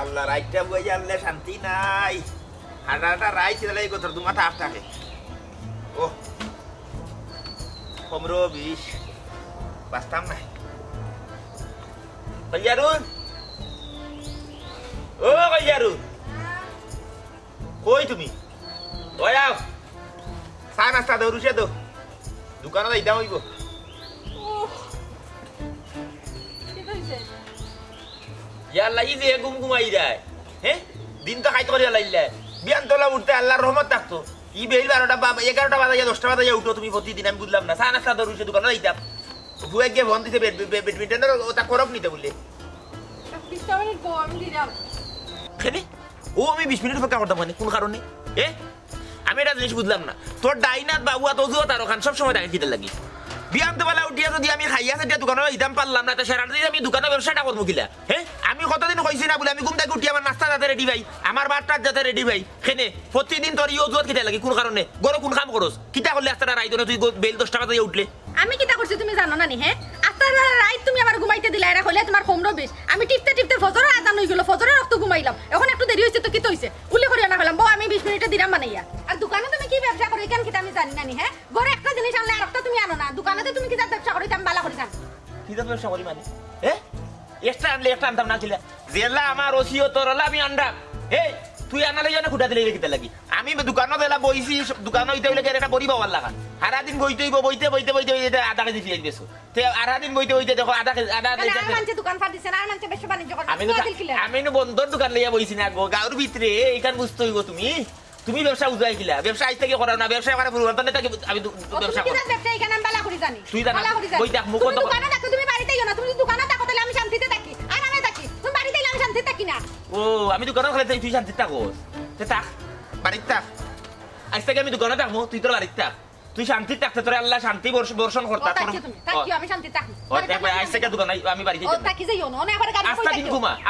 Allah raita buat Allah santi nai. Ada rai kita lagi kotor rumah tak tak. Oh, komro bis, pastam nai. Kajarun, oh kajarun, koi tumi, oh ya, sana sta urusnya tuh, dukaan ada idam ibu. Yalla ini gum aida he din ta khaito yalla illa bian tola uঠতে আল্লাহর রহমত থাকতো ই bell 12টা 11টা বাজে 10টা বাজে উঠো তুমি প্রতিদিন আমি বুঝলাম না সানা সাদা রুশে দোকানে যাইতাম বুয়ে গিয়ে ফোন দিতে ব্যাডমিন্টনের ওটা করব নিতে বললে 20 মিনিট পর আমি দিলাম কেন ও আমি 20 মিনিট অপেক্ষা করতাম মানে কোন কারণে আমি এটা জিনিস বুঝলাম না তোর ডাইনাত বাবুয়া তোজুও তার ওখান সব সময় তাকে কিতে লাগি বিয়ান্তে বেলা উঠিয়া যদি আমি খাইয়া সেটা দোকানে যাইতাম পারলাম না তা সারাদিন আমি দোকানে ব্যবসাটা করবো কিলা আমি কতদিন কইছি না বলে আমি ঘুম থেকে উঠি আমার নাস্তা যাতে রেডি ভাই আমার বারটার যাতে রেডি ভাই খেনে প্রতিদিন তোর ইও জোয়াত কিটা লাগে কোন কারণে গরো কোন কাম করস কিটা করলে আস্তাটা রাই দনে তুই বেল 10 টাকা দিয়ে উঠলে আমি কিটা করছি তুমি জানো না নি আস্তাটা রাই তুমি আমার ঘুমাইতে দিলা এরা কইলে তোমার হোমরো বেশ আমি টিপতে টিপতে ফজরের আজান হই গেল ফজরের রক্ত ঘুমাইলাম এখন একটু দেরি হইছে তো কি হইছে উল্লে করিয়া না হলাম বউ আমি 20 মিনিটে দিরাম বানাইয়া আর দোকানে তুমি কি ব্যবসা করো কেন কিটা আমি জানি না নি গরে একটা জিনিস আনলে আরেকটা তুমি আনো না দোকানেতে তুমি কি ব্যবসা করো আমি বালা করি জান কি ব্যবসা করি মানে এক্সট্রা আনলে একটা আনতাম না ছিলা জেলা আমার ওসিও তোরলা আমি আন্ডা তুই আনালে জানা খুঁটা দিলে কিতা লাগি আমি দোকানত এলা বইছি দোকান হইতে হইলে একটা বড়ি বাবার লাগা সারা দিন বইতে হইব বইতে বইতে বইতে আধা কেজি ফিয়াজ বেছো তে আধা দিন বইতে বইতে দেখো আধা কেজি মানছে দোকান ফাট দিছে না আর মানছে বেশি বাণিজ্য করে আমি বন্ধর দোকান লইয়া বইছি না গো গাঁর ভিতরে এইখান বুঝতে হইব তুমি ব্যবসা উজাই কিলা ব্যবসা আজ থেকে করো না ব্যবসা করে পরিবর্তন থেকে আমি ব্যবসা করি ব্যবসা এখানে আমি বালা করি জানি তুই জানা বই দেখ মুখ তো দোকানে থাকো তুমি বাড়িতে যাও না তুমি দোকানে থাকো তাহলে আমি শান্তিতে থাকি আর আমি থাকি তুমি বাড়িতে এলে আমি শান্তিতে থাকি না ও আমি দোকানে খালি তুই শান্তিতে থাকোস তে থাক বাড়িতে থাক আজ থেকে আমি দোকানে থাকবো তুই তোর বাড়িতে থাক তুই শান্তিতে থাকতে তোর আল্লাহ শান্তি বর্ষণ করতে তোর থাকি আমি শান্তিতে থাকি ও দেখ আজ থেকে দোকানে আমি বাড়িতে যাব ও থাকি যাইও না আবার গাড়ি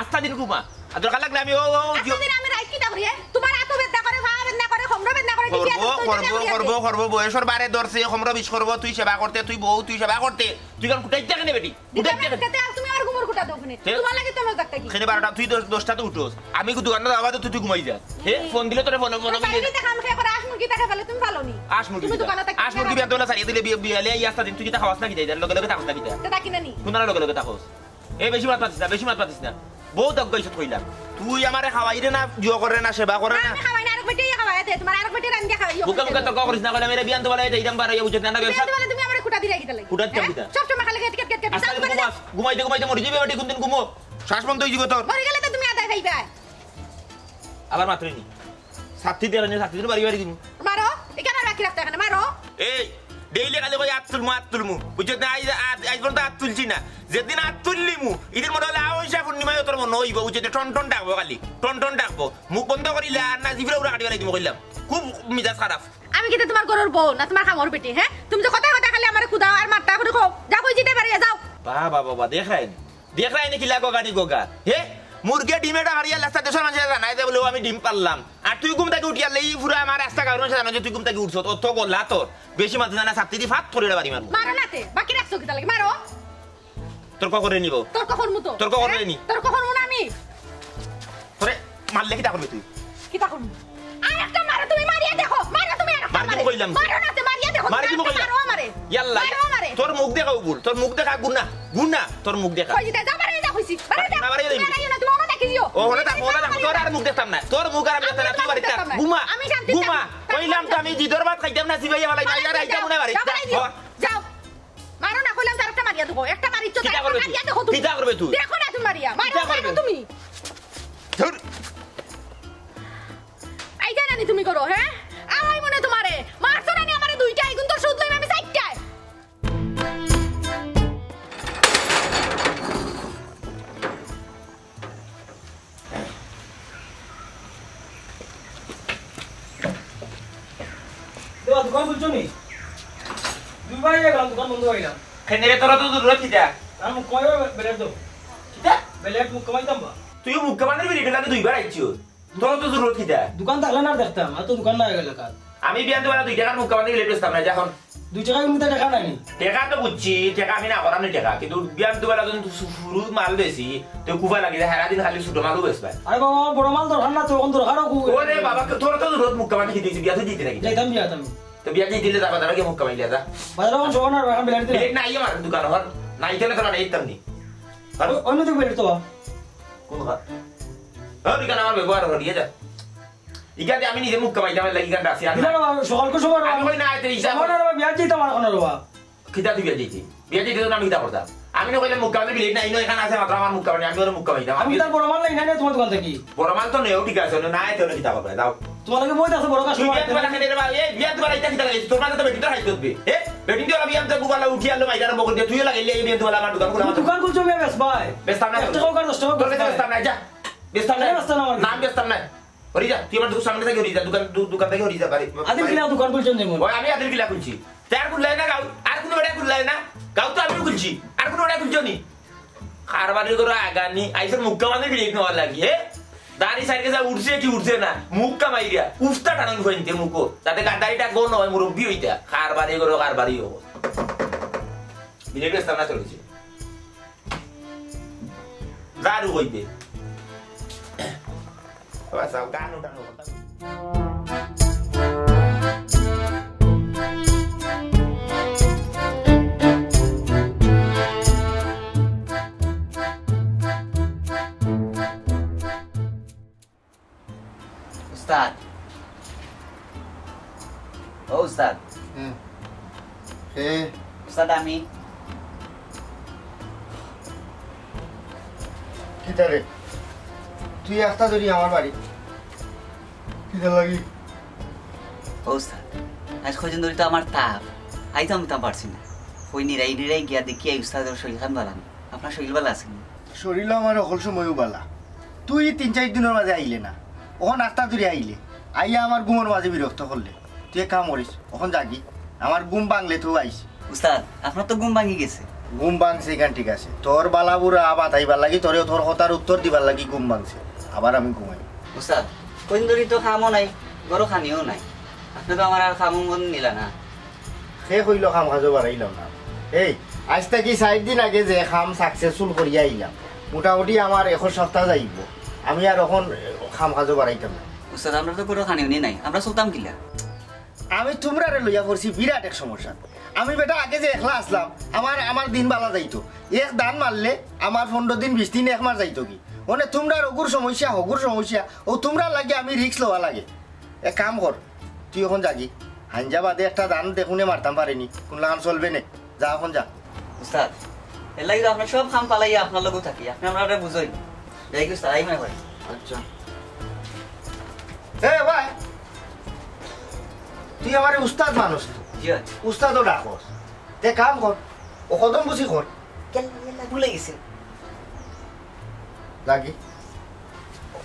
আস্থা দিন ঘুমা আর দরকার লাগলে আমি ও আমি রাইট কি করি তোমার এত বেদনা করে ভা বেদনা করে হোমরা বেদনা করে করব বয়সর বারে ধরছে হোমরা বিষ করব তুই সেবা করতে তুই বউ তুই সেবা করতে তুই কোন কুটাইতে কেন বেটি কুটাইতে তুমি আর ঘুমর কুটা দাও ফোনে তোমার লাগে তুমি দেখতে কি খেনে 12টা তুই 10টা তো উঠোস আমি দোকানে যাওয়া তো তুই ঘুমাই যা ফোন দিলে তোরে ফোন বাড়িতে কাম খেয়ে করে আসমুরগি টাকা ফেলে তুমি ভালো নি আসমুরগি বিয়ান্তলা সারিয়ে দিলে বিয়ালে ইয়াস্তা দিন তুই কি খাওয়াস না কি যাই লগে লগে থাকস না কি তা থাকি না নি কোনার লগে লগে থাকস বেশি মাত পাতিস না বহুত অজ্ঞাইছত কইলাম তুই আমারে খাওয়াই রে না জিও করে না সেবা করে না আমি খাওয়াই না আরেক বেটি খাওয়াই দে তোমার আরেক বেটি রান্দি খাওয়াইও বুকা বুকা তক করিস না কইলা মেরে বিয়ান্ত বলে এইদাম বারে বুঝত না ব্যবসা বিয়ান্ত বলে তুমি আমারে কুটা দিলা কি তালে কুটা দিতা সব সময় খালি কেট ঘুমাইতে মরি যাবে বেটি কোনদিন ঘুমো শ্বাস বন্ধ হই যাবে তোর মরে গেলে তো তুমি আদা খাইবা আবার মাত্রই নি সাথী দিন বাড়ি দিন মারো এখানে রাখি রাখতে এখানে মারো এই ডেইলি কালে কই আতুলমু বুঝত না আজ পর্যন্ত তুলছি না যেদিন তুললিমু ইদিন মনে হলে আওইসা পূর্ণিমায় তোর মনে হইব বুঝতে টন ডাকবো খালি টন ডাকবো মুখ বন্ধ করিলে আর না জিভরা উড়া কাটিবা দিমু কইলাম খুব মিজাজ খারাপ আমি কি তোমার গরুর বউ না তোমার খামর বেটি তুমি তো কথা খালি আমারে খুদাও আর মারটা করে খাও যা কই জিতে পারি যাও বাবা দেখাই নি কি লাগো গানি গোগা মুরগি ডিমেটা হারিয়া লাস্তা দেশের মানুষের জানাই দে বলে আমি ডিম পারলাম আর তুই ঘুম থেকে উঠিয়া লেই পুরো আমার রাস্তা কারণ জানো যে তুই ঘুম থেকে উঠছ তো গলা তোর বেশি মাছ জানা ছাত্রী দি ফাত করে বাড়ি মারো নাতে বাকি রাখছো কি তাহলে মারো তোর করে নিব তোর কখন নি তোর কখন মু না আমি তোরে মারলে কি তা করবি তুই কি তা করবি আর একটা মারো তুমি মারিয়া দেখো মারো তুমি আর মারি কইলাম মারো নাতে মারিয়া দেখো মারি দিব কইলাম মারো মারে ইয়াল্লা তোর মুখ দেখা উবুল তোর মুখ দেখা গুনা তোর মুখ দেখা কই দিতে যা মারে যা কইছি বারে যা বারে যা তুমি ওনা দেখি দিও ও ওনা তোর আর মুখ দেখতাম না তোর মুখ আর আমি দেখতাম না তুই বাড়িতে ঘুমা কইলাম তো আমি জিদর ভাত খাইতাম না সিবাইয়া वाला না আর আইতাম না বাড়িতে যাও মারো না কইলাম আরেকটা মারিয়া দেখো একটা মারিচ্ছ কিতা করবে তুই? মারিয়া দেখো তুমি কিতা করবে তুই? দেখো না তুমি মারিয়া কিতা মারো করবে? তুমি ধুর। এইটা নানি তুমি করো হ্যাঁ আমায় মনে তোমারে মারছো নানি আমারে দুইটা এখন তো শুধু আমি চারটায় দেবা দোকান খুলছো নি দুইবার গেলাম দোকান বন্ধ হয়ে গেলাম খেনেরে তোরা তো দূর কিতা আর মুখ কমাইবা বেলেট দাও কিতা বেলেট মুখ কমাইতাম বা তুই মুখ্যমন্ত্রী বিরিট লাগে দুইবার আইছিস তোর তো দূর কিতা দোকান থাকলে না দেখতাম আর তো দোকান না গেল কাজ আমি বিয়ান দেওয়া 2 টাকার মুখ্যমন্ত্রী বিরিট বেচতাম না যখন 2 টাকা কিন্তু টাকা নাই টেকা তো বুঝছি টেকা আমি না করাম টেকা কিন্তু বিয়ান দেওয়া যখন শুরু মাল বেশি তো কুফা লাগি যায় সারাদিন খালি ছোট মালও বেচবা আরে বাবা বড় মাল দরকার না তো কোন দরকার ওরে বাবা তোর তো দূর মুখ্যমন্ত্রী দিয়েছি বিয়া তো দিতে নাকি যাইতাম বিয়া তুমি তো বিয়া দিলে যাবা তারা কি মুখ্যমন্ত্রী যা বাজারে কোন শোনা না বেলেট দে বিরিট নাই আমার দোকান হর নাই তেলে তোরা নাই তামনি আর অন্য দিকে বেলেট তো কোন ঘর হ্যাঁ দোকান আমার ব্যবহার করিয়ে যা ইগাতে আমি নিজে মুখ্যমন্ত্রী আমার লাগি গান রাখছি আমি সকাল কো সময় আমি কই না আইতে ইসা বিয়া যাইতাম আর কোন রবা খিদা তুই বিয়া যেতে তো আমি খিদা করতাম আমি না কইলে মুখ্যমন্ত্রী বিলেট নাই এখানে আছে মাত্র আমার মুখ্যমন্ত্রী আমি ওর মুখ্যমন্ত্রী আমি তার বড় মাল নাই না তোমার দোকান থেকে বড় মাল তো নেও ঠিক আছে না আইতে খিদা করবে দাও তোমার লাগে বইতে আছে বড় তুই বিয়া তোমার কাস্টমার খেতে রে এই বিয়া তোমার আইতা খিদা লাগে তোর মাঝে তো বেটিটা হাইতে হবে এ বেটিন দিয়ে বিয়া তো গুবালা উঠি আলো মাইদার বকর দিয়ে তুই লাগাইলে এই বিয়া তোমার আমার দোকান খোলা দোকান খুলছো বিয়া বেশ ভাই বেস্তাম না একটা কার 10 টাকা তোর কাছে বেস্তাম না যা বেস্তাম না বেস্তাম না নাম বেস্তাম না ওরি যা তুই আমার দোকান সামনে থেকে ওরি যা দোকান থেকে ওরি যা পারি আদিল কিলা দোকান খুলছো যেমন ওই আমি আদিল কিলা খুলছি তার খুললাই না গাও আর কোনো ওটা খুললাই না গাও তো আমি খুলছি আর কোনো ওটা খুলছো নি খারবারি করে আগানি আইসর মুখ্যমন্ত্রী বিলেট নেওয়ার লাগি হে দাড়ি সাইডে যা উঠছে কি উঠছে না মুখ কামাই দিয়া উফতা টানান হইতে মুখো যাতে গাড়িটা গো নয় মুরব্বি হইতা খারবারি করে খারবারি হবো বিলেট বেস্তাম না চলেছে দারু হইবে বাস আও গান উঠানো Ustad. Oh Ustad. Ustad আমি কিতা রে তুই একটা যদি আমার বাড়ি কিতা লাগি ও উস্তাদ আজ কদিন ধরে তো আমার তাপ আইতাম পারছি না ওই নিরাই গিয়া দেখি এই উস্তাদের শরীর খান বালাম আপনার শরীর বালা আছে শরীর আমার অকল সময়ও বালা তুই 3-4 দিনের মাঝে আইলে না ওখান একটা ধরে আইলে আইয়া আমার ঘুমের মাঝে বিরক্ত করলে তুই এক কাম করিস ওখান জাগি আমার ঘুম ভাঙলে তো আইস উস্তাদ আপনার তো ঘুম ভাঙি গেছে ঘুম ভাঙছে এখান ঠিক আছে তোর বালাবুরা আবার আইবার লাগি তোরে তোর কথার উত্তর দিবার লাগি ঘুম ভাঙছে আবার আমি ঘুমাই উস্তাদ কদিন ধরে তো খামও নাই গরো খানিও নাই আপনি তো আমার আর খামো মন নিলা না সে কইল খাম খাজো বাড়াইলাম না এই আজ থেকে 4 দিন আগে যে খাম সাকসেসফুল করিয়া আইলাম মোটামুটি আমার 1 সপ্তাহ যাইব আমি আর এখন খাম খাজো বাড়াইতাম না উস্তাদ আমরা তো গরো খানিও নাই আমরা চলতাম কিলা আমি তোমরা লইয়া পড়ছি বিরাট এক সমস্যা আমি বেটা আগে যে একলা আসলাম আমার দিন বালা যাইতো এক দান মারলে আমার 15 দিন 20 দিন এক মাস যাইতো কি মানে তোমরা হগুর সমস্যা ও তোমরা লাগে আমি রিস্ক লওয়া লাগে এক কাম কর তুই এখন যাগি হাঞ্জা বাদে একটা দান দেখুনে মারতাম পারিনি কোন লাগান চলবে নে যা এখন যা উস্তাদ এর লাগি আপনার সব খাম পালাইয়া আপনার লগও থাকি আপনি আমরা বুঝই যাই কি উস্তাদ আই মনে হয় আচ্ছা এ ভাই তুই আমার উস্তাদ মানুষ জি আছে উস্তাদও ডাকস তে কাম কর ও কদম বুঝি কর কেলা ভুলে গেছি লাগি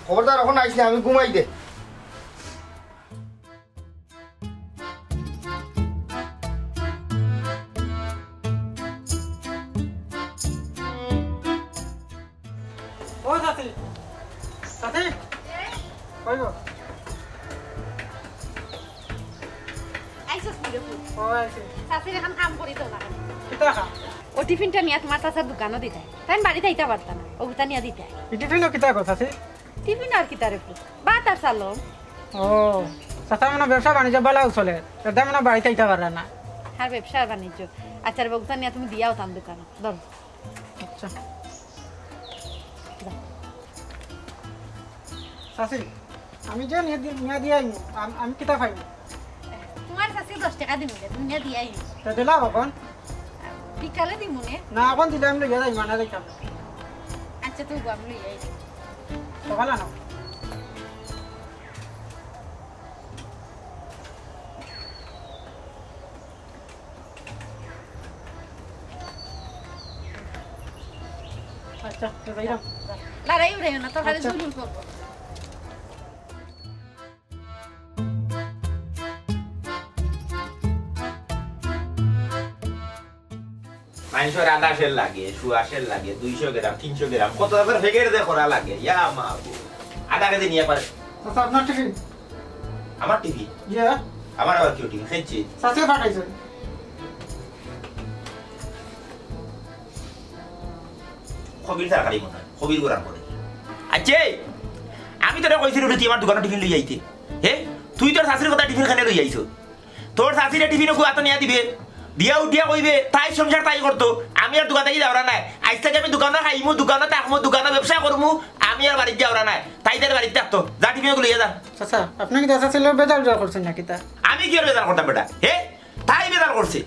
খবরদার এখন আইস না আমি ঘুমাই দে ও সাথী সাথী কই গো আইসস কি দেখো ও আছে শাশুড়ি এখন কাম করি তো না কিতা খা ও টিফিনটা নিয়ে তোমার চাচার দোকানও দিতে তাই বাড়িতে আইতে পারতাম না ওগুতা নিয়ে দিতে টিফিন কিতা গো সাথী টিফিন আর কি তারে ভাত আর চালো ও সাথা মানে ব্যবসা বাণিজ্য ভালো চলে এটা মানে বাড়িতে আইতে পারে না আর ব্যবসা আর বাণিজ্য আচার বগুতা নিয়ে তুমি দিয়াও তাম দোকানে ধরো আচ্ছা সাথী আমি যে নিয়ে দিয়ে আমি কিতা খাই তোমার শাশি 10 টাকা দিন তুমি নিয়ে দিয়াই তা দিলা কখন বিকালে দিমু নে না এখন দিলে আমি লইয়া যাই মানে যাইতাম আচ্ছা তুই গাম লই আই সকাল আনো আচ্ছা তো যাইলাম লড়াই উড়ে না তো খালি ঝুলুল করব মানুষের আদা সেল লাগে শুয়া সেল লাগে 200 গ্রাম 300 গ্রাম কত টাকার ফেকের দে করা লাগে ইয়া মাগো আদা কেজি নিয়ে পারে চাচা আপনার টিফিন আমার টিভি ইয়ে আমার আবার কি টিভি খেয়েছি চাচা পাঠাইছেন খবির তরকারি মনে হয় খবির গোরান করে আচ্ছা আমি তোরা কইছিলি তুই আমার দোকানে টিফিন লই আইতে হে তুই তোর শাশুড়ির কথা টিফিন খানে লই আইছ তোর শাশুড়ি টিফিনে কো আতো নিয়া দিবে দিয়া উঠিয়া কইবে তাই সংসার তাই করতো আমি আর দোকানে যাওয়া নাই আজ থেকে আমি দোকানে খাইমু দোকানে থাকমু দোকানে ব্যবসা করমু আমি আর বাড়িতে যাওয়া নাই তাই তার বাড়িতে থাকতো যা টিফিন লইয়া যা চাচা আপনি কি চাচা ছেলে বেজাল করছেন নাকি তা আমি কি আর বেজার করতাম বেটা হে তাই বেজার করছে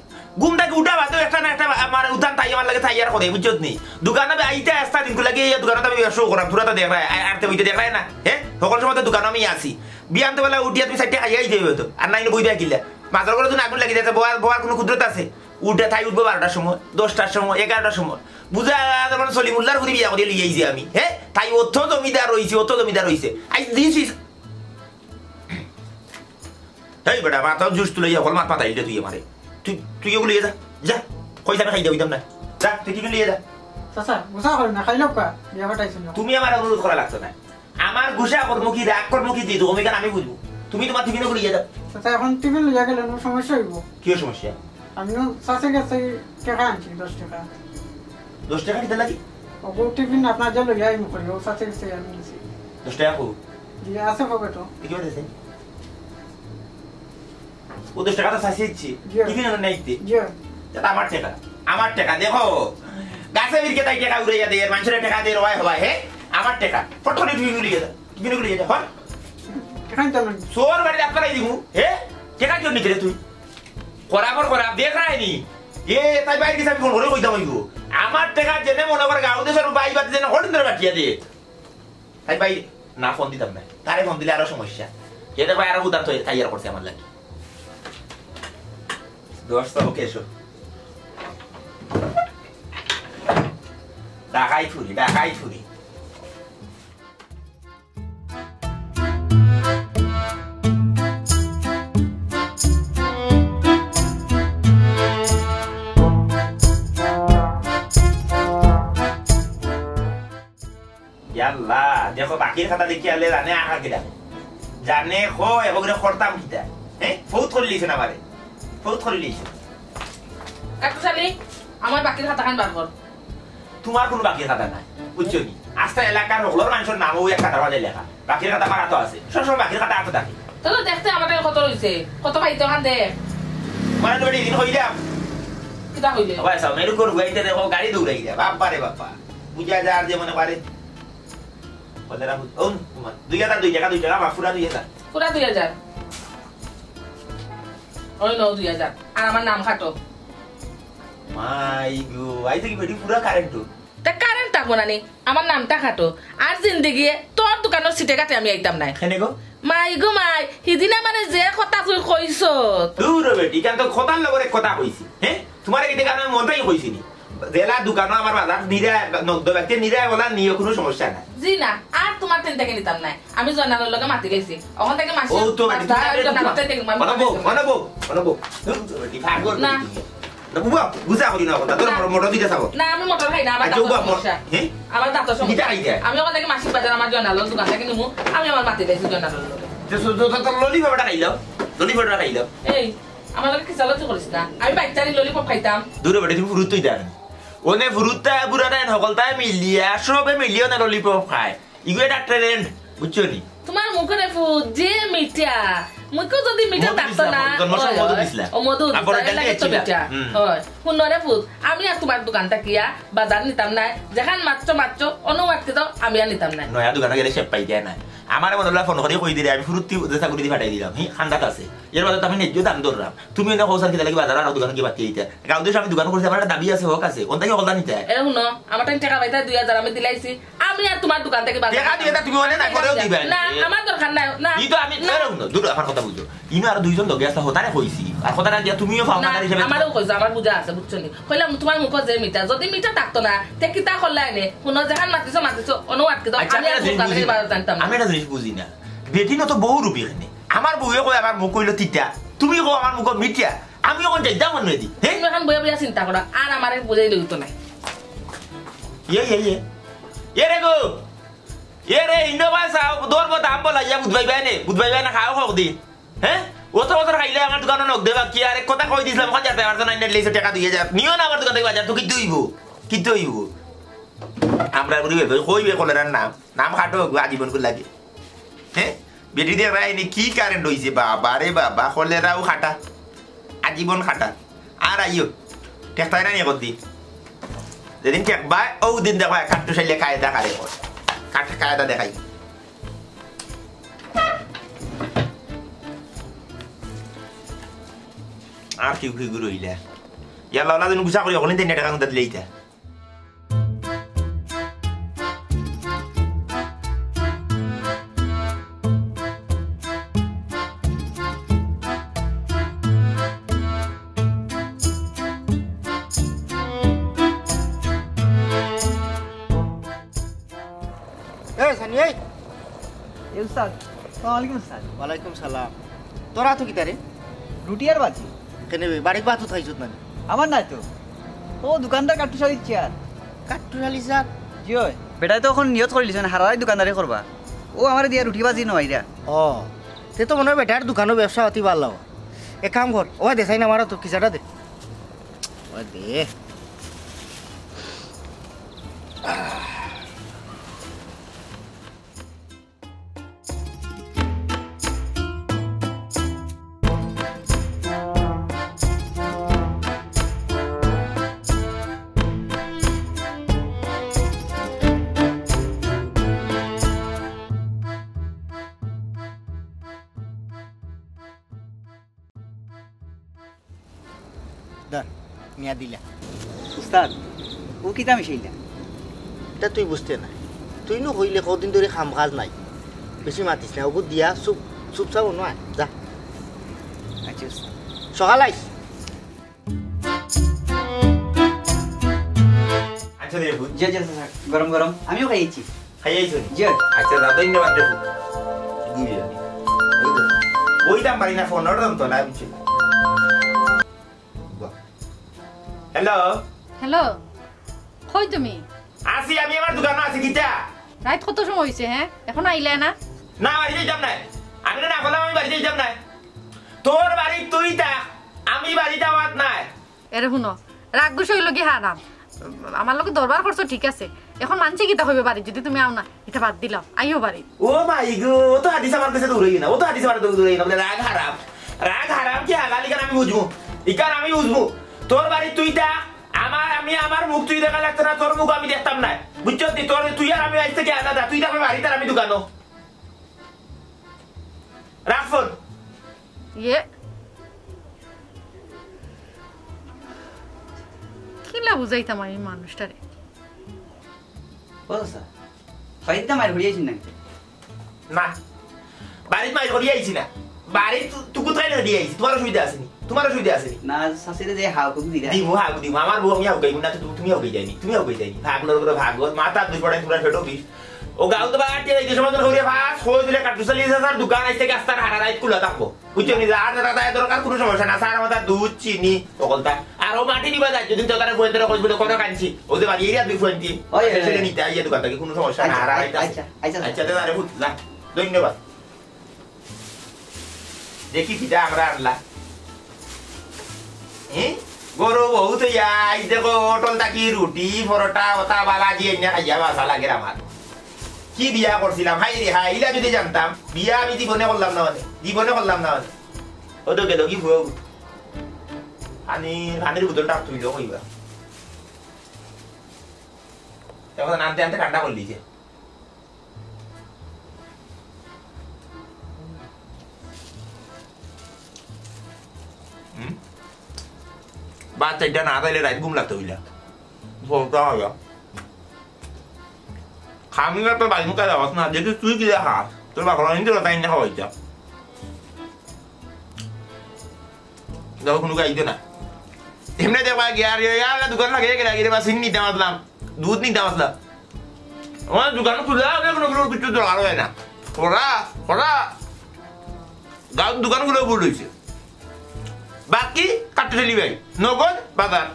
ঘুমটাকে উঠা বাদ একটা না একটা আমার উঠান তাই আমার লাগে তাই আর করে বুঝছত নি দোকানে আইতে আসতা দিন লাগে এই দোকানে আমি ব্যবসা করাম তোরা তো দেখ আরতে হইতে দেখ না হে সকল সময় তো দোকানে আমি আসি বিয়ান্তে বেলা উঠিয়া তুমি সাইডে খাইয়াই যাবে তো আর নাই বই দেয়া কিলা মাঝার করে তুমি আগুন লাগি যাচ্ছে বোয়ার কোনো ক্ষুদ্রত আছে উঠে তাই উঠবো 12টার সময় 10টার সময় 11টার সময় বুঝা মানে সলিমুল্লার ঘুরি বিয়া করে লিয়েছি আমি হে তাই অর্থ জমিদার রয়েছে আই দিস ইস এই বেটা মাথা জুস তুলে যা হল মাথা পাতাই তুই আমারে তুই এগুলো লিয়ে যা কইতা আমি খাই দিতাম না যা তুই টিফিন লিয়ে যা চাচা গুছা করেন না খাইলো কা বিয়া পাঠাইছেন না তুমি আমার অনুরোধ করা লাগতো না আমার গুসা কর্মকি রাগ কর্মকি দিই তুমি কেন আমি বুঝবো তুমি তোমার টিফিনে লিয়ে যাও চাচা এখন টিফিন লইয়া গেলে সমস্যা হইব কি সমস্যা আমিও চাচা কাছে টাকা আনছি 10 টাকা 10 টাকা দিতে লাগি ওগো টিফিন আপনার যে লইয়া আইমু করি ও চাচা কাছে আমি নিছি 10 টাকা কো দিয়ে আছে পকেটো কি বলতেছে ও 10 টাকা তো চাইছি টিফিন না নাইতে জি এটা আমার টাকা দেখো গাছে বিরকে তাই টাকা উড়াইয়া দে মানুষের টাকা দে রয় হবাই হে আমার টাকা ফটফট টিফিন লিয়ে যা হয় এখান তো সোর বাড়ি আপনারাই দিমু হে টাকা কি নিতে তুই করা দেখ রাইনি এ তাই বাইরে গেছে আমি ফোন করে কইতাম হইব আমার টাকা জেনে মনে করে গাঁও দেশের বাই বাদ জেনে হঠাৎ ধরে বাটিয়া দে তাই ভাই না ফোন দিতাম না তারে ফোন দিলে আরো সমস্যা এটা ভাই আরো উদার তাইয়ার করছে আমার লাগে দোস্ত ওকে এসো ডাকাই ছুরি ইয়াল্লা দেখো বাকির খাতা দেখি আলে জানে আহা কিরা জানে খো এগরে খরতাম কিটা হ্যাঁ বহুত করে লিছেন আমারে বহুত করে লিছেন একটু চালি আমার বাকির খাতা খান বার কর তোমার কোনো বাকির খাতা নাই বুঝছো কি আস্তা এলাকার হলোর মানুষের নামও এক খাতা বাজে লেখা বাকির খাতা আমার তো আছে সবসময় বাকির খাতা আতো থাকে তো দেখতে আমাদের কত রইছে কত পাইতো খান দেখ মানে তুমি দিন হইলাম কিটা হইলে ভাই সব মেরু করে গাইতে দেখো গাড়ি দৌড়াই দেয় বাপ্পা রে বাপ্পা বুঝা যা আর যে মনে পারে বলে রাখো ও তোমার 2 টাকা মাফুরা 2000 পুরা 2000 ওই নো 2000 আর আমার নাম খাটো মাই গো আই থেকে বেটি পুরা কারেন্ট তা কারেন্ট থাকবো না নি আমার নামটা খাটো আর জিন্দগি তোর দোকানের সিটে কাটে আমি আইতাম নাই কেনে গো মাই গো মাই হিদিনা মানে যে কথা তুই কইছ দূর বেটি কেন তো খতার লগরে কথা কইছি হ্যাঁ তোমার কি দেখা আমি মনটাই কইছি নি জেলা দোকানো আমার বাজার নিরা নগদ ব্যক্তি নিরা বলা নিয়ে কোনো সমস্যা নাই জি না আর তোমার তিন থেকে নিতাম নাই আমি জনার লগে মাতি গেছি ওখান থেকে মাসি ও তো বেটি অনবো বেটি ভাগর না না বুবা বুঝা করি না কথা তোর মোটর দিতে চাও না আমি মোটর খাই না আমার দাঁত সমস্যা হ্যাঁ আমার দাঁত সমস্যা কিটা আইডিয়া আমি ওখান থেকে মাসি বাজার আমার জনার দোকান থেকে নিমু আমি আমার মাতি গেছি জনার লগে তো ললিপপটা খাইলাও এই আমার লগে কি চালতে করিস না আমি বাইচারি ললিপপ খাইতাম দূরে বেটি তুমি ফুরুত তুই দেন ওনে ফুরুতটা বুড়াটা সকলটা মিলিয়া সবে মিলিও না ললিপপ খায় ইগুয়ে ডাক্তার ট্রেন্ড বুঝছো নি তোমার মুখে ফুড যে মিঠা মুখে যদি মিঠা থাকতো না ও মধু মিঠা হয় সুন্দরে ফুড আমি আর তোমার দোকানটা কিয়া বাজার নিতাম না যেখান মাত্র অনুবাদ তো আমি আর নিতাম না নয়া দোকানে গেলে সে পাই যায় না আমার মনে হলো ফোন করে কই দিলে আমি ফুরুতি চাকরি দিয়ে ফাটাই দিলাম খান্দাত আছে এর বাদে আমি ন্যায্য দাম ধরলাম তুমি এনে কৌশল খেতে লাগি বাজার আর দোকান কি বাতি দিতে গাঁও দেশে আমি দোকান করছি আমার একটা দাবি আছে হোক আছে কোন থেকে কলদা নিতে এ শুনো আমার টাকা পাইতা 2000 আমি দিলাইছি আমি আর তোমার দোকান থেকে বাজার টাকা দিয়ে তুমি অনে না করেও দিবে না আমার দরকার নাই না ই তো আমি দূর আমার কথা বুঝো ইনো আর দুইজন লগে আছে হতারে কইছি আর হতারে দিয়া তুমিও ফাউন্ডার হিসেবে আমারও কইছো আমার বুঝা আছে বুঝছো নি কইলাম তোমার মুখ যে মিটা যদি মিটা থাকতো না তে কিতা করলাই নে শুনো যেখান মাতিছো অন্য আটকে দাও আমি আর দোকান থেকে বাজার জানতাম আমি এটা জিনিস বুঝি না বেটি না তো বহু রূপী এখানে আমার বউয়ে কই আমার মুখ কইলো তিতা তুমি কো আমার মুখ মিটিয়া আমি কোন যাই দাম মনে দি তুমি এখন বইয়া বইয়া চিন্তা করো আর আমারে বুঝাই লইতো না এ রে গো এ রে ইনোভা সাও দরব দাম বলা ইয়া বুঝবাই না খাও হোক দি হ্যাঁ ওত খাইলে আমার দোকানে নক দেবা কি আর কথা কই দিছিলাম কোন যাতে আমার জন্য লেইছে টাকা 2000 নিও না আমার দোকান থেকে বাজার তো কি দইবো আমরা কইবে কলেরার নাম খাটো আজীবন করে লাগে হ্যাঁ বেটি দিয়ে রাইনি কি কারেন্ট হইছে বাবা রে বাবা কলেরাও খাটা আজীবন খাটা আর আইও টেকতাই না নিয়ে করদি যেদিন টেকবা ও দিন দেখবা কাট্টু চাইলে কায়দা কারে কর কায়দা দেখাই আর কি গুরু হইলা ইয়ার লাউলা দিন গুছা করি ওখানে 3 টাকা মত দিলেইতা ওয়ালাইকুম সালাম তোরা তো কিতারে রুটি আর বাজি কেনে বাড়ির বাত খাইছত না আমার নাই তো ও দোকানদার কাটু চালি চেয়ার কাট্টু শালি স্যার জিও বেটাই তো এখন নিয়ত করে লিছেন হারাই দোকানদারি করবা ও আমার দিয়া রুটি বাজি নয় রা ও তে তো মনে হয় বেটার দোকানও ব্যবসা অতি ভালো এক কাম কর ও দেখাই না মারা তো কিসাটা দে ও দে নিয়া দিলা উস্তাদ ও কিতা মিশাইলা এটা তুই বুঝতে না তুই নো হইলে কদিন ধরে খাম কাজ নাই বেশি মাতিস না ওগুলো দিয়া চুপচাপ নয় যা আচ্ছা উস্তাদ সকাল আইস আচ্ছা রে ফুট জি জি গরম গরম আমিও খাইছি খাইয়াইছো জি আচ্ছা ধন্যবাদ রে ফুট ওই দাম পারি না ফোন অর্ডার তো না বুঝছি হ্যালো হ্যালো কই তুমি আসি আমি আমার দোকানে আছি কিটা রাত কত সময় হইছে হ্যাঁ এখন আইলে না না বাড়িতে যাম না আমি না বললাম আমি বাড়িতে যাম না তোর বাড়ি তুই তা আমি বাড়িতে আওয়াত নাই এরে শুনো রাগ গুছ হইল কি হারাম আমার লোকে দরবার করছো ঠিক আছে এখন মানছি কিতা হইবে বাড়ি যদি তুমি আও না এটা বাদ দিলাম আইও বাড়ি ও মাই গো ও তো হাদিস আমার কাছে দূরে না ও তো হাদিস আমার কাছে দূরে না বলে রাগ হারাম কি হালালি কেন আমি বুঝবো ইকান আমি বুঝবো তোর বাড়ি তুই তা আমার মুখ তুই দেখা লাগতো না তোর মুখ আমি দেখতাম না বুঝছো তোর তুই আর আমি আজ থেকে আলাদা তুই তো আমার বাড়িতে আর আমি দোকানো রাখ ফোন ইয়ে কিলা বুঝাইতাম আমি মানুষটারে ও স্যার ফাইদা মার হইয়াছি না না বাড়িতে মাই করি আইছি না বাড়ি তুই কোথায় না দিয়ে আইছি তোমার অসুবিধা আসেনি তোমার অসুবিধা আসেনি না শাশুড়ি যে হাও কবি দিরা দিমু আমার বউ আমি হাউ গাইব না তুমি হাউ গাই যাইনি ভাগ লোর করে ভাগ মাথা দুই পড়াই পুরা ফেটো বিষ ও গাঁও তো বাড়ি এই সময় ধরে ভাস হই দিলে কাটু চালিয়ে স্যার দোকান আইতে গাস্তার হারা রাইত কুলা থাকবো বুঝছো নি আর দাদা দরকার কোনো সমস্যা না স্যার আমাদের দুধ চিনি সকলটা আর ও মাটি নিবা যায় যদি তো তারা ফোন ধরে কইবে কত কাঁদছি ও যে বাড়ি এরিয়া দুই ফোন দি ওই ছেলে নিতে আইয়া দোকান থেকে কোনো সমস্যা না হারা রাইত আচ্ছা দাদা রে বুঝ যা ধন্যবাদ দেখি কিটা আমরা আনলা গরু বহুত আই দেখো হোটেল থাকি রুটি পরোটা ওটা বালাজি এনে খাইয়া বাসা লাগে আমার কি বিয়া করছিলাম হাই রে হাই ইলা যদি জানতাম বিয়া আমি জীবনে করলাম না মানে ও তো গেল কি ভুয়ো পানির বোতলটা তুইল কইবা এখন আনতে ঠান্ডা করে দিয়েছে বাচ্চাটা না তাইলে রাত ঘুম লাগতে হইলা বলতে হয় খামি তো বাড়ি মুখে যাওয়াস না যেহেতু তুই কি খাস তোর বাবা নিতে তাই না খাওয়াই যা যাও কোনো গাইতে না এমনি দেখবা গিয়ে দোকান লাগিয়ে গেলে গিয়ে সিং নিতে আসলাম দুধ নিতে আসলাম আমার দোকান খুলে কোনো কিছু দরকার হয় না ওরা গাঁর দোকানগুলো ভুল হয়েছে বাকি কাটতে ডেলিভারি নগদ বাজার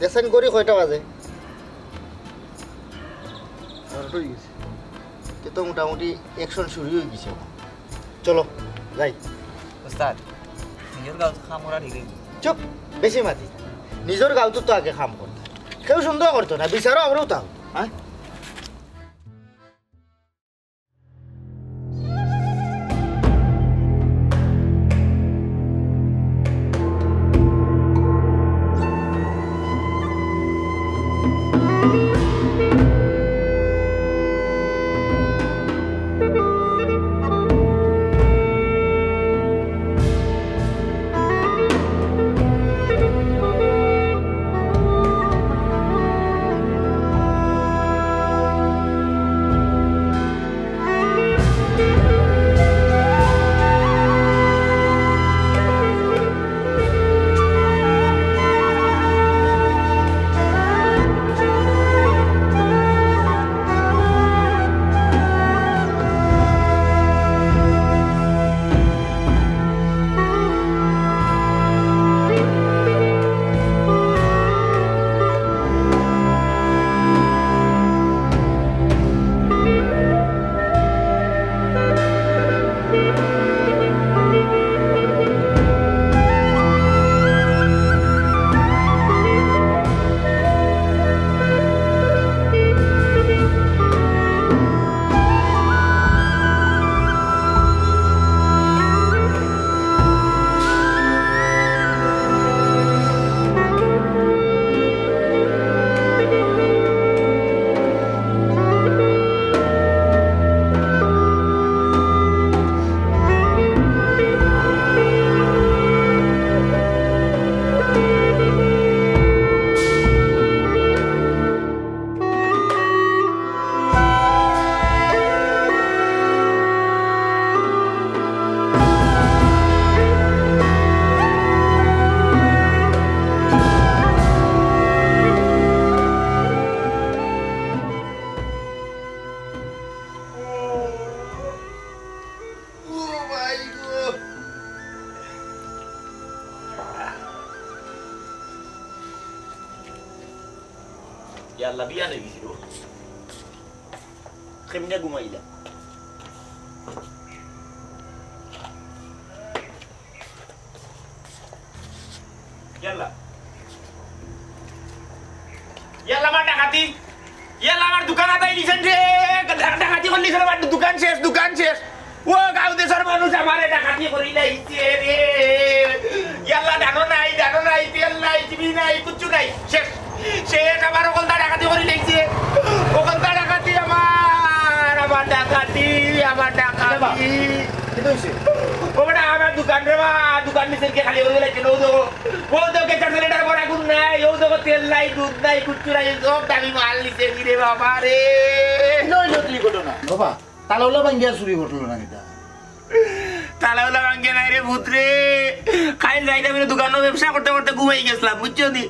দেখছেন করি কয়টা বাজে তো মোটামুটি অ্যাকশন শুরু হয়ে গেছে চলো যাই ওস্তাদ নিজের গাঁও খাম করা ঠিক চুপ বেশি মাতি নিজের গাঁওতো তো আগে কাম করতো কেউ সুন্দর করতো না বিচারো আমরাও তাও হ্যাঁ Yalla biar lagi sih tu. Kemnya gumai dah. Yalla. Yalla mana hati? Yalla mana dukan ada ini sendiri. Kadang-kadang hati kalau di sana dukan ses. Wah kau desar manusia mana dah hati kalau ini ini. Yalla dano nai, yalla ini nai, kucu nai, ses. Saya kamar orang tak ada orang lagi. Orang tak ada hati আমার ডাকাতি itu sih ওটা আমার দোকান রে মা দোকান নিচে খালি হয়ে গেছে ও তো কেচার সিলিন্ডার ভরা গুণ নাই ও তো তেল নাই দুধ নাই কুচ্চু নাই সব দামি মাল নিচে গিরে বাবা রে নই নকলি ঘটনা বাবা তালাউলা ভাঙ্গিয়া চুরি ঘটলো না এটা তালাউলা ভাঙ্গিয়া নাই রে ভূত রে খাইল যাইতে আমি দোকানে ব্যবসা করতে করতে ঘুমাই গেছিলাম বুঝছো নি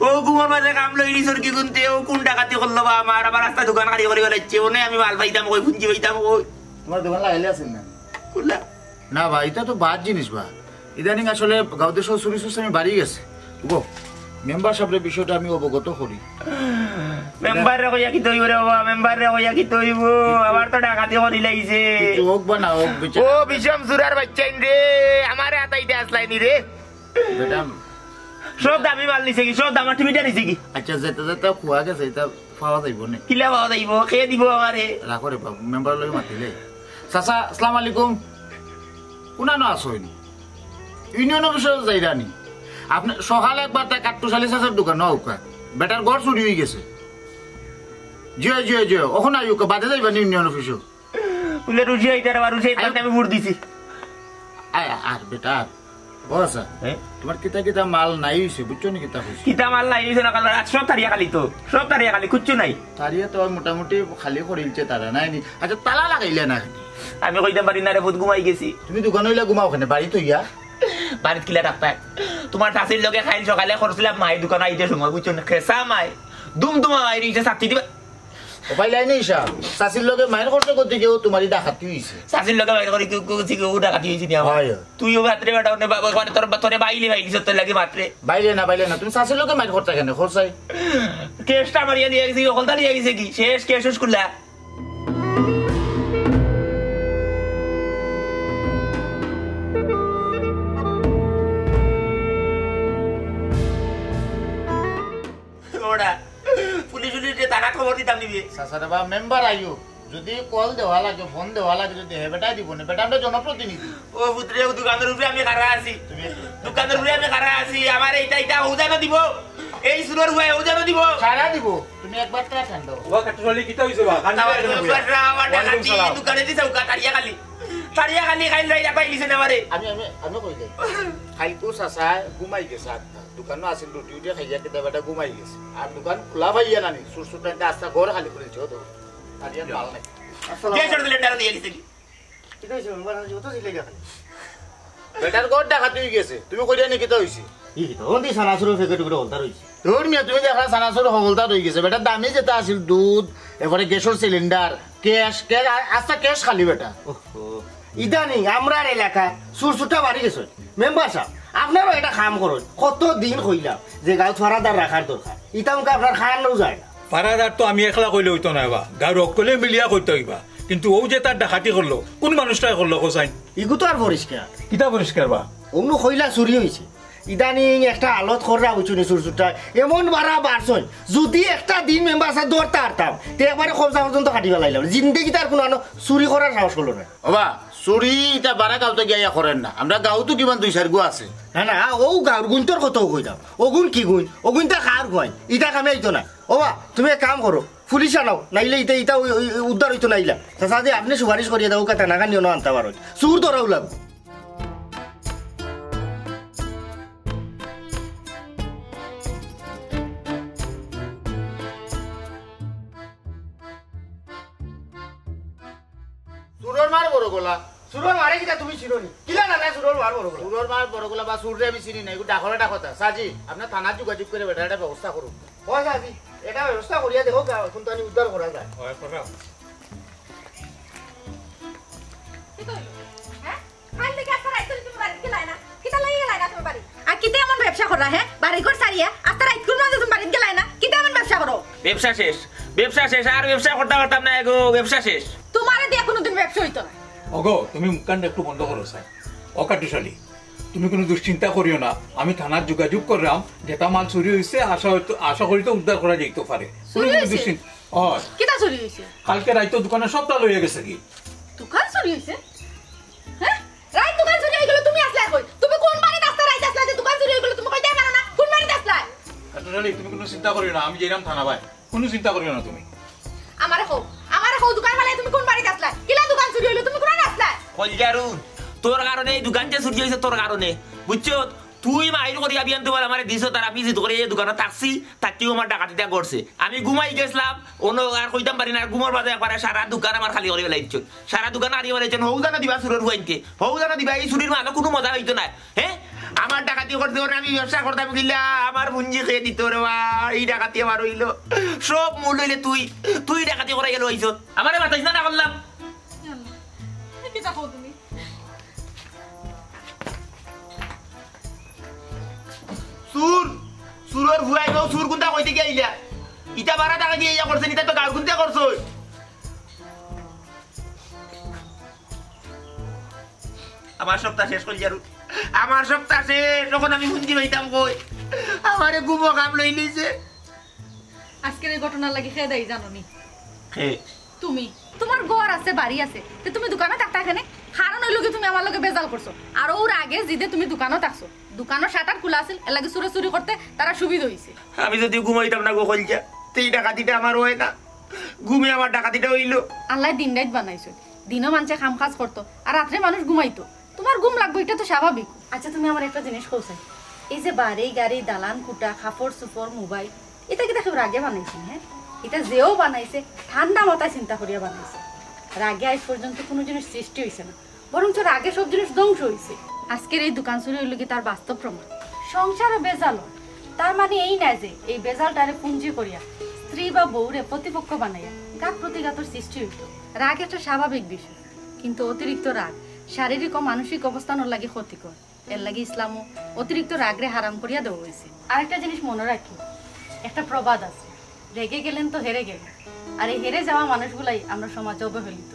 ও ঘুমার মাঝে কাম লইনি সরকি গুনতে ও কোন ডাকাতি করলো বা আমার আবার রাস্তা দোকান খালি করে বেড়াচ্ছে ওনে আমি মাল পাইতাম ওই পুঞ্জি পাইতাম ওই তোমার দোকান লাগাইলে আছেন না খুললা না ভাই এটা তো বাদ জিনিস বা ইদানিং আসলে গাঁও দেশ চুরি সুস্থামি বাড়ি গেছে গো মেম্বার সাহেবের বিষয়টা আমি অবগত করি মেম্বার রে কইয়া কি তৈব রে বাবা মেম্বার রে কইয়া কি তৈব আবার তো ডাকাতি করি লাইছে হোক বা না হোক ও বিষম সুরার বাচ্চাইন রে আমারে আতাইতে আসলাইনি রে বেটা সব দামি মাল নিছে কি সব দামা টিমিটা নিছে কি আচ্ছা যেতে যেতে খুয়া গেছে এটা পাওয়া যাইব না কিলা পাওয়া যাইব খেয়ে দিব আমারে রাখো রে বাবু মেম্বার লগে মাতিলে চাচা আসসালামু আলাইকুম কোনা না আসইনি ইউনিয়ন অফিসে যাইরানি আপনি সকালে একবার তাই কাট্টুশালী চাচার দোকান নৌকা বেটার ঘর চুরি হয়ে গেছে জিও জিও জিও ওখানে আইউকা বাদে যাইবা ইউনিয়ন অফিসও বলে রুজি আইতার আর রুজি আইতার আমি ভোট দিছি আয় আর বেটা বস তোমার কিতা কিতা মাল নাই হইছে বুঝছো নি কিতা হইছে কিতা মাল নাই হইছে না কাল সব তারিয়া খালি তো সব তারিয়া খালি কুচ্ছু নাই তারিয়া তো মোটামুটি খালি করিলছে তারা নাই নি আচ্ছা তালা লাগাইলে না আমি কইতাম পারি না রে ভূত ঘুমাই গেছি তুমি দোকান হইলে ঘুমাও ওখানে বাড়ি তো ইয়া বাড়িত কিলা ডাক্তার তোমার চাষির লগে খাইল সকালে করছিলাম মায়ের দোকান আইতে সময় বুঝছো না খেসা মাই দুমদুমা মায়ের ইটা চাকরি দিবা ওপাই লাইনে ইসা চাষির লগে মায়ের খরচ করতে গিয়েও তোমারই ডাকাতি হইছে চাষির লগে মায়ের করে কেউ ডাকাতি হয়েছি নি আমার তুইও মাত্রে বেটা তোরে বাইলে ভাইলিস তোর লাগে মাত্রে বাইলে না তুমি চাষির লগে মায়ের খরচা কেন খরচাই কেসটা মারিয়া নিয়ে গেছি ওখানটা নিয়ে গেছে কি শেষ কেস করলা পুলিশ তারা খবর দিতাম নিবি চাচারে বা মেম্বার আইও যদি কল দেওয়া লাগে ফোন দেওয়া লাগে যদি হে বেটাই দিব না বেটা আমরা জনপ্রতিনিধি ও পুত্রে দোকানের উপরে আমি খারা আছি দোকানের উপরে আমি খারা আছি আমার এইটা ওজানো দিব এই সুরের উপায় ওজানো দিব সারা দিব তুমি একবার ট্রাক আন দাও ও কাটুলি কিতা হইছে বা দোকানে দিছে উকা তাড়িয়া খালি খাইল রাইয়া পাইলিছে না আমারে আমি কই দেই খাইকো চাচা ঘুমাই গেছে দোকানও আছিল ডিউটি খাইয়া কেটা বেটা ঘুমাই গেছে আর দোকান খোলা পাইয়া নানি সুরসুটা আস্তা ঘর খালি করেছে তো তারিয়া মাল নাই কে ছড় দিলে ডার দিয়ে গেছে কি কইছো মেম্বার আজ তো দিলে গা বেটার ঘর ডাকাতি হয়ে গেছে তুমি কইরা নি কিতা হইছে ই তো ওন্দি সানাসুর ফেকেট করে হলতা রইছে তোর মিয়া তুমি দেখা সানাসুর হলতা হয়ে গেছে বেটা দামি যেটা আছিল দুধ এবারে গ্যাসের সিলিন্ডার ক্যাশ আস্তা ক্যাশ খালি বেটা ইদানিং আমরার এলাকা সুরসুটা বাড়ি গেছে মেম্বার সাহেব আপনারও এটা কাম করুন কত দিন কইলাম যে গাঁও ফারাদার রাখার দরকার ইতামকে আপনার খাওয়ানো যায় না পাড়াদার তো আমি একলা কইলে হইতো না বা গাঁর অকলে মিলিয়া কইতে হইবা কিন্তু ও যে তার ডাকাতি করলো কোন মানুষটাই করলো কোসাইন ইগু তো আর পরিষ্কার কিতা পরিষ্কার বা অন্য কইলা চুরি হয়েছে ইদানিং একটা আলত খররা হইছুন সুরসুটা এমন বাড়া বাড়ছন যদি একটা দিন মেম্বার সাহেব ধরতে পারতাম তে একবারে খবসা পর্যন্ত কাটি ফেলাইলাম জিন্দগি তার কোনো চুরি করার সাহস করলো না বাবা চুরি এটা বারা গাঁওতে গিয়া করেন না আমরা গাঁওতো কিমান 2-4 গো আছে না ও গাঁর গুণটোর কত কইলাম ও গুণ কি গুণ ও গুণটা খার গুণ ইটা কামে আইতো না ও বা তুমি এক কাম করো পুলিশ আনাও নাইলে ইটা উদ্ধার হইতো নাইলা চাচা যে আপনি সুপারিশ করিয়ে দাও কাটা নাগা নিও না আনতে পারো চুর ধরাও লাগবে সুরর মার বড় গোলা সুরর মারে কিটা তুমি চিরনি কিলা না সুরর মার বড় সুরর মার বড় গোলা বা সুররে আমি চিনি নাই ডাকলে ডাকতা সাজি আপনার থানা যোগাযোগ করে বেটা একটা ব্যবস্থা করুন ও সাজি এটা ব্যবস্থা করিয়া দেখো এখন তো আমি উদ্ধার করা যায় হয় করা কি কইলো হ্যাঁ কাল থেকে আস্তা রাইত তুমি বাড়ি গেলাই না কিতা লাগি গেলাই না তুমি বাড়ি আর কিতে এমন ব্যবসা করা হ্যাঁ বাড়ি ঘর সারিয়া আস্তা রাইত কোন মাঝে তুমি বাড়ি গেলাই না কিতে এমন ব্যবসা করো ব্যবসা শেষ আর ব্যবসা করতে পারতাম না গো ব্যবসা শেষ তোমারে দিয়ে কোনোদিন ব্যবসা হইতো না ওগো তুমি মুখকানটা একটু বন্ধ করো স্যার অকাটুশালী তুমি কোনো দুশ্চিন্তা করিও না আমি থানার যোগাযোগ করলাম যেটা মাল চুরি হয়েছে আশা করি তো উদ্ধার করা যেতে পারে কিতা চুরি হয়েছে কালকে রাইতো দোকানে সবটা লইয়া গেছে কি দোকান চুরি হয়েছে হ্যাঁ রাইত দোকান চুরি হয়ে গেল তুমি আসলা কই তুমি কোন বাড়ি রাস্তা রাইত আসলা যে দোকান চুরি হয়ে গেল তুমি কইতে পারো না কোন বাড়ি আসলা কাটুশালী তুমি কোনো চিন্তা করিও না আমি যেরাম থানা ভাই কোনো চিন্তা করিও না তুমি আমারে হো দোকান वाले তুমি কোন বাড়ি আসলা কিলা দোকান চুরি হইলো তুমি কোন আসলা কলজারুন তোর কারণে এই দোকানটা চুরি হয়েছে তোর কারণে বুঝছো তুই মাইর করি আবিয়ান তোমার আমার দিছো তার আমি জিত করে এই দোকানে থাকছি তাকিও আমার ডাকাতিটা করছে আমি ঘুমাই গেছিলাম অন্য আর কইতাম পারি না ঘুমার বাদে একবারে সারা দোকান আমার খালি করে লাইছো সারা দোকান আনিয়ে লাইছেন হৌ জানা দিবা সুরের হুয়াইনকে হৌ জানা দিবা এই চুরির মানে কোনো মজা হইতো না হ্যাঁ আমার ডাকাতি করতে পারে আমি ব্যবসা করতাম গিলা আমার পুঞ্জি খেয়ে দিত রে এই ডাকাতি আমার হইলো সব মূল হইলে তুই ডাকাতি করে গেল হইছ আমারে বাতাইছ না করলাম কি চাও তুমি সুরের ভুয়াই গো সুর কোনটা কইতে গিয়া ইটা বারা টাকা দিয়ে ইয়া করছেন ইটা তো গাঁর কোনটা করছো আমার সপ্তাহ শেষ করি যারু আমার সপ্তাহ শেষ যখন আমি হুঞ্জি পাইতাম কই আমারে গুবো কাম লই নিছে আজকের এই ঘটনা লাগি খেয়ে দেই জানো নি হে তুমি তোমার ঘর আছে বাড়ি আছে তে তুমি দোকানে থাকতা এখানে কারণ হইলো কি তুমি আমার লগে বেজাল করছো আর ওর আগে জিদে তুমি দোকানে থাকছো দোকানের শাটার খোলা আছিল এর লাগে চুরি চুরি করতে তারা সুবিধা হইছে আমি যদি ঘুমাইতাম না গো কলজা তো এই ডাকাতিটা আমার হয় না ঘুমে আমার ডাকাতিটা হইলো আল্লাহ দিন রাত বানাইছো দিনও মানুষে খাম কাজ করতো আর রাত্রে মানুষ ঘুমাইতো তোমার ঘুম লাগবে এটা তো স্বাভাবিক আচ্ছা তুমি আমার একটা জিনিস কইছো এই যে বাড়ি গাড়ি দালান কুটা কাপড় সুপড় মোবাইল এটা কি দেখো রাগে বানাইছি হ্যাঁ এটা যেও বানাইছে ঠান্ডা মাথায় চিন্তা করিয়া বানাইছে রাগে আজ পর্যন্ত কোনো জিনিস সৃষ্টি হয়েছে না বরঞ্চ রাগে সব জিনিস ধ্বংস হয়েছে আজকের এই দোকান চুরি হইল কি তার বাস্তব প্রমাণ সংসারও বেজাল তার মানে এই না যে এই বেজালটারে পুঞ্জি করিয়া স্ত্রী বা বউরে প্রতিপক্ষ বানাইয়া ঘাত প্রতিঘাতর সৃষ্টি হইত রাগ একটা স্বাভাবিক বিষয় কিন্তু অতিরিক্ত রাগ শারীরিক ও মানসিক অবস্থানের লাগে ক্ষতিকর এর লাগে ইসলামও অতিরিক্ত রাগরে হারাম করিয়া দেওয়া হয়েছে আরেকটা জিনিস মনে রাখি একটা প্রবাদ আছে রেগে গেলেন তো হেরে গেলেন আর এই হেরে যাওয়া মানুষগুলাই আমরা সমাজে অবহেলিত